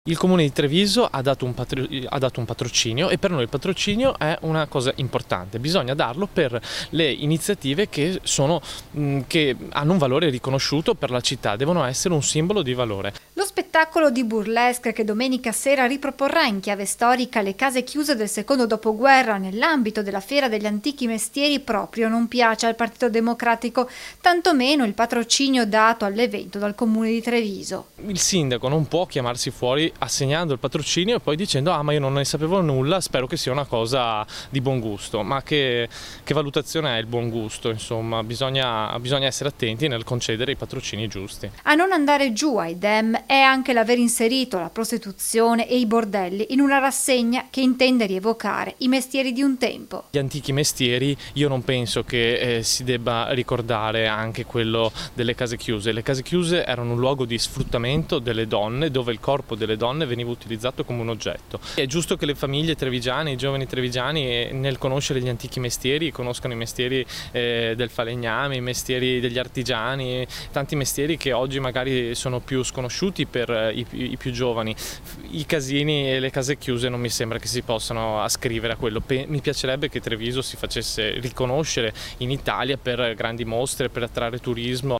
Il Comune di Treviso ha dato un patrocinio, e per noi il patrocinio è una cosa importante. Bisogna darlo per le iniziative che hanno un valore riconosciuto per la città, devono essere un simbolo di valore. Lo spettacolo di burlesque che domenica sera riproporrà in chiave storica le case chiuse del secondo dopoguerra nell'ambito della Fiera degli Antichi Mestieri proprio non piace al Partito Democratico, tantomeno il patrocinio dato all'evento dal Comune di Treviso. Il sindaco non può chiamarsi fuori assegnando il patrocinio e poi dicendo ma io non ne sapevo nulla, spero che sia una cosa di buon gusto. Ma che valutazione è il buon gusto? Insomma, bisogna essere attenti nel concedere i patrocini giusti. A non andare giù ai Dem è anche l'aver inserito la prostituzione e i bordelli in una rassegna che intende rievocare i mestieri di un tempo. Gli antichi mestieri, io non penso che si debba ricordare anche quello delle case chiuse. Le case chiuse erano un luogo di sfruttamento delle donne, dove il corpo delle donne veniva utilizzato come un oggetto. È giusto che le famiglie trevigiane, i giovani trevigiani, nel conoscere gli antichi mestieri, conoscano i mestieri del falegname, i mestieri degli artigiani, tanti mestieri che oggi magari sono più sconosciuti per i più giovani. I casini e le case chiuse non mi sembra che si possano ascrivere a quello. Mi piacerebbe che Treviso si facesse riconoscere in Italia per grandi mostre, per attrarre turismo.